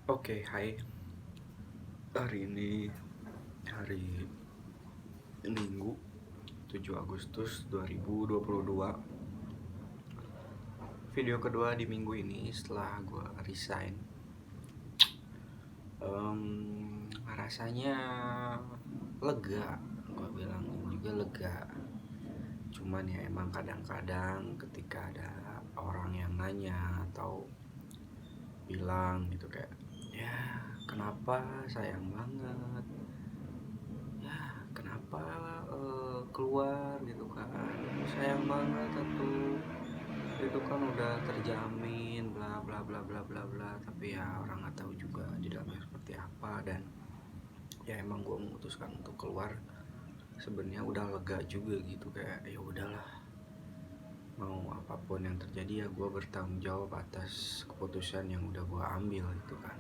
Oke, hai. Hari ini hari Minggu 7 Agustus 2022. Video kedua di minggu ini setelah gue resign. Rasanya lega, gue bilang juga lega. Cuman ya emang kadang-kadang ketika ada orang yang nanya atau bilang gitu kayak, ya kenapa sayang banget, ya kenapa keluar gitu kan, sayang banget tuh, itu kan udah terjamin bla bla bla bla bla bla. Tapi ya orang nggak tahu juga di dalamnya seperti apa. Dan ya emang gue memutuskan untuk keluar sebenarnya udah lega juga gitu, kayak ya udahlah, mau apapun yang terjadi ya gue bertanggung jawab atas keputusan yang udah gue ambil itu kan.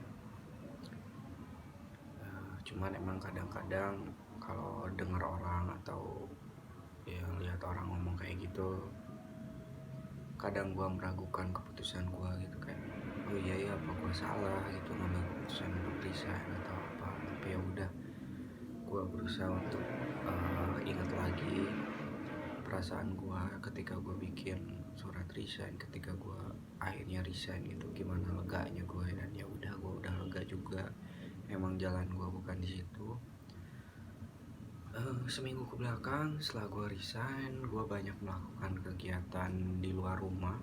Cuman emang kadang-kadang kalau dengar orang atau ya lihat orang ngomong kayak gitu, kadang gue meragukan keputusan gue gitu, kayak oh iya ya apa gue salah gitu ngambil keputusan untuk resign atau apa. Tapi ya udah, gue berusaha untuk ingat lagi perasaan gue ketika gue bikin surat resign, ketika gue akhirnya resign gitu, gimana leganya gue. Dan ya udah, gue udah lega juga, emang jalan gue bukan di situ. Seminggu ke belakang setelah gue resign, gue banyak melakukan kegiatan di luar rumah.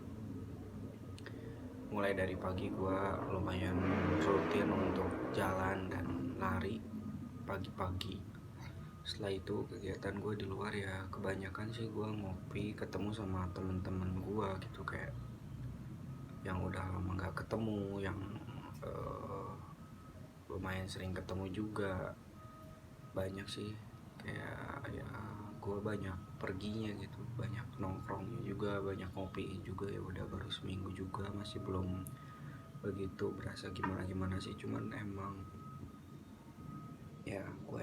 Mulai dari pagi gue lumayan rutin untuk jalan dan lari pagi-pagi. Setelah itu kegiatan gue di luar ya kebanyakan sih gue ngopi, ketemu sama temen-temen gue gitu, kayak yang udah lama gak ketemu, yang lumayan sering ketemu juga. Banyak sih, kayak ya gue banyak perginya gitu, banyak nongkrongnya juga, banyak ngopi juga. Ya udah baru seminggu juga, masih belum begitu berasa gimana sih. Cuman emang ya gue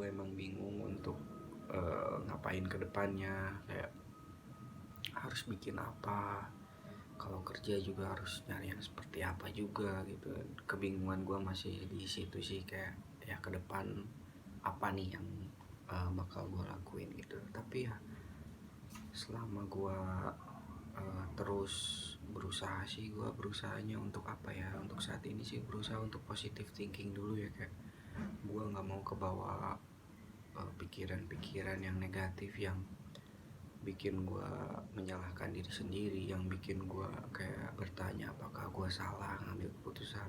emang bingung untuk ngapain ke depannya, kayak harus bikin apa, kalau kerja juga harus nyari yang seperti apa juga gitu. Kebingungan gue masih di situ sih, kayak ya ke depan apa nih yang bakal gue lakuin gitu. Tapi ya selama gue terus berusaha sih, gue berusahanya untuk apa ya, untuk saat ini sih berusaha untuk positive thinking dulu ya, kayak gue nggak mau kebawa pikiran-pikiran yang negatif, yang bikin gue menyalahkan diri sendiri, yang bikin gue kayak bertanya apakah gue salah ngambil keputusan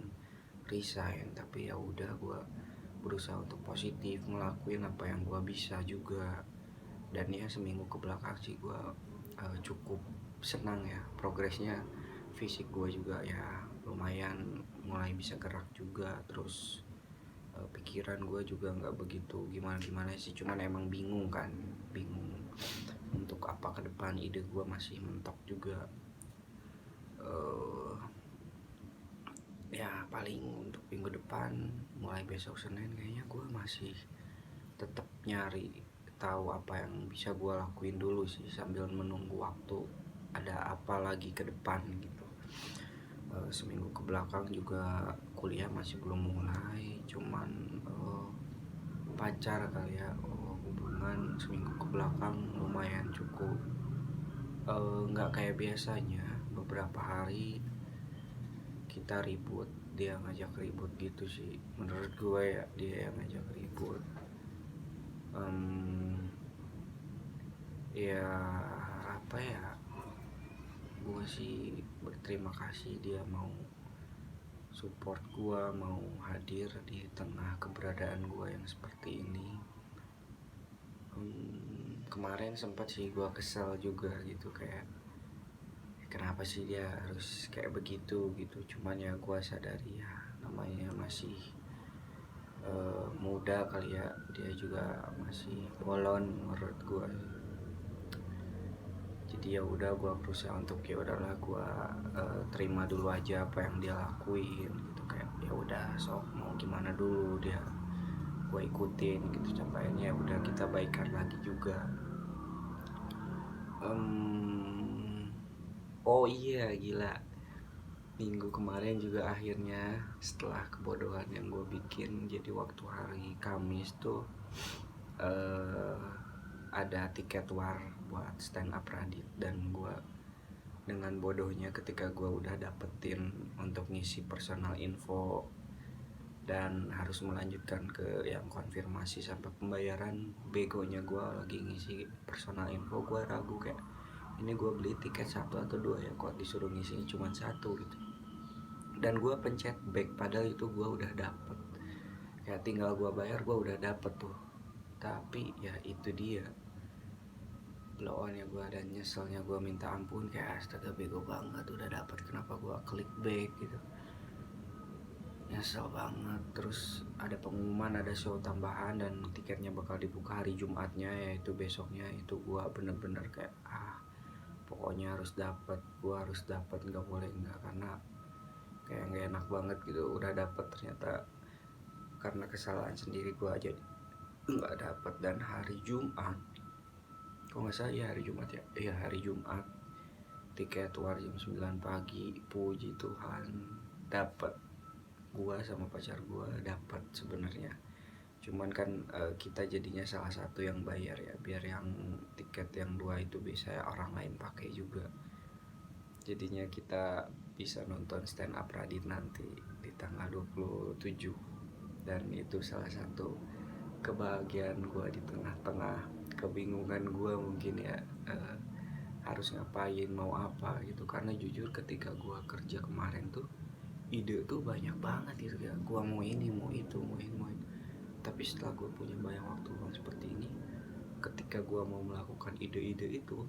resign. Tapi ya udah, gue berusaha untuk positif ngelakuin apa yang gue bisa juga. Dan ya seminggu ke belakang sih gue cukup senang ya progresnya. Fisik gue juga ya lumayan mulai bisa gerak juga. Terus pikiran gue juga nggak begitu gimana sih. Cuman emang bingung untuk apa ke depan, ide gue masih mentok juga. Ya paling untuk minggu depan, mulai besok Senin, kayaknya gue masih tetap nyari tahu apa yang bisa gue lakuin dulu sih, sambil menunggu waktu ada apa lagi ke depan gitu. Seminggu ke belakang juga kuliah masih belum mulai, cuman pacar kali ya, hubungan seminggu ke belakang lumayan cukup nggak kayak biasanya. Beberapa hari kita ribut, dia ngajak ribut gitu sih. Menurut gue ya dia yang ngajak ribut. Ya apa ya, gue sih berterima kasih dia mau support gue, mau hadir di tengah keberadaan gue yang seperti ini. Kemarin sempat sih gue kesel juga gitu, kayak kenapa sih dia harus kayak begitu gitu. Cuman ya gue sadari ya namanya masih muda kali ya, dia juga masih bolon menurut gue. Jadi ya udah, gue berusaha untuk ya udahlah, gue terima dulu aja apa yang dia lakuin gitu, kayak ya udah sok mau gimana dulu dia, gue ikutin gitu. Campainya ya udah, kita baikan lagi juga. Oh iya, gila, minggu kemarin juga akhirnya setelah kebodohan yang gue bikin, jadi waktu hari Kamis tuh eh, ada tiket war buat stand up Radit, dan gue dengan bodohnya ketika gue udah dapetin untuk ngisi personal info dan harus melanjutkan ke yang konfirmasi sampai pembayaran, begonya gue lagi ngisi personal info, gue ragu kayak ini gue beli tiket 1 atau 2 ya, kok disuruh ngisinya cuma 1 gitu. Dan gue pencet back padahal itu gue udah dapet, kayak tinggal gue bayar, gue udah dapet tuh. Tapi ya itu dia blow on ya gue, dan nyeselnya gue minta ampun, kayak astaga bego banget udah dapet, kenapa gue klik back gitu, nyesel banget. Terus ada pengumuman ada show tambahan dan tiketnya bakal dibuka hari Jumatnya, yaitu besoknya. Itu gua bener-bener kayak pokoknya harus dapat, gua harus dapat, nggak boleh nggak, karena kayak nggak enak banget gitu udah dapat ternyata karena kesalahan sendiri gua aja nggak dapat. Dan hari Jumat, kok nggak salah ya hari Jumat ya, iya hari Jumat, tiket war jam 9 pagi, puji Tuhan dapat. Gua sama pacar gua dapat sebenarnya, cuman kan kita jadinya salah satu yang bayar ya, biar yang tiket yang 2 itu bisa orang lain pakai juga. Jadinya kita bisa nonton stand up Radit nanti di tanggal 27, dan itu salah satu kebahagiaan gua di tengah-tengah kebingungan gua mungkin ya, harus ngapain, mau apa gitu. Karena jujur ketika gua kerja kemarin tuh ide tuh banyak banget gitu ya, gua mau ini mau itu mau ini mau itu. Tapi setelah gue punya banyak waktu luang seperti ini, ketika gue mau melakukan ide-ide itu,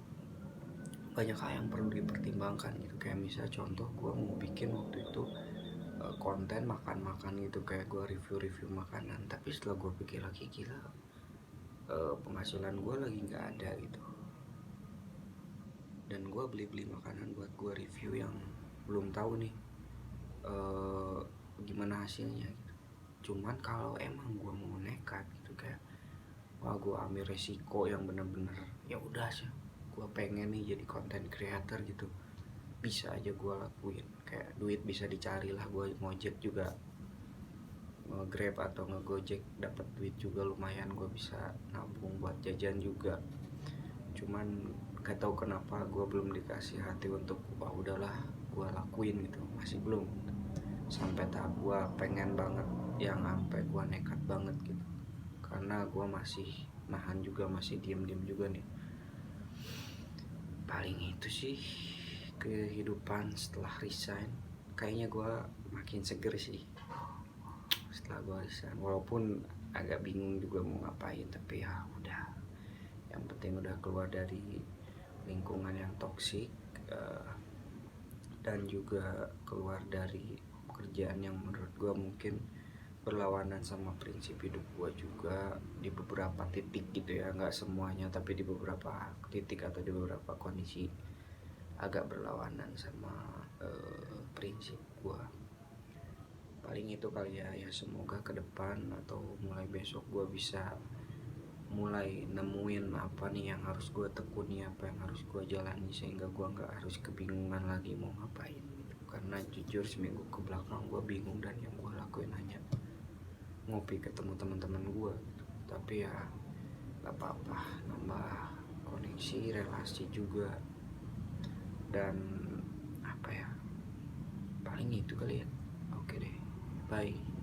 banyak hal yang perlu dipertimbangkan gitu. Kayak misalnya contoh, gue mau bikin waktu itu konten makan-makan gitu, kayak gue review-review makanan. Tapi setelah gue pikir lagi, gila, penghasilan gue lagi nggak ada gitu, dan gue beli-beli makanan buat gue review yang belum tahu nih gimana hasilnya gitu. Cuman kalau emang gue mau nekat gitu, kayak wah gue ambil resiko yang bener-bener ya udah sih, gue pengen nih jadi content creator gitu, bisa aja gue lakuin. Kayak duit bisa dicari lah, gue ngojek juga, nge-grab atau nge-gojek dapat duit juga lumayan, gue bisa nabung buat jajan juga. Cuman gak tahu kenapa gue belum dikasih hati untuk wah udahlah gue lakuin gitu, masih belum sampai tahap gue pengen banget yang sampai gue nekat banget gitu. Karena gue masih nahan juga, masih diem-diem juga nih. Paling itu sih kehidupan setelah resign. Kayaknya gue makin seger sih setelah gue resign, walaupun agak bingung juga mau ngapain. Tapi ya udah, yang penting udah keluar dari lingkungan yang toksik, dan juga keluar dari pekerjaan yang menurut gue mungkin berlawanan sama prinsip hidup gue juga di beberapa titik gitu ya, nggak semuanya tapi di beberapa titik atau di beberapa kondisi agak berlawanan sama prinsip gue. Paling itu kali ya, ya semoga ke depan atau mulai besok gue bisa mulai nemuin apa nih yang harus gue tekuni, apa yang harus gue jalani, sehingga gue nggak harus kebingungan lagi mau ngapain gitu. Karena jujur seminggu ke belakang gue bingung, dan yang gue lakuin hanya ngopi ketemu teman-teman gue gitu. Tapi ya gak apa-apa, nambah koneksi relasi juga. Dan apa ya, paling itu kali ya. Oke deh, bye.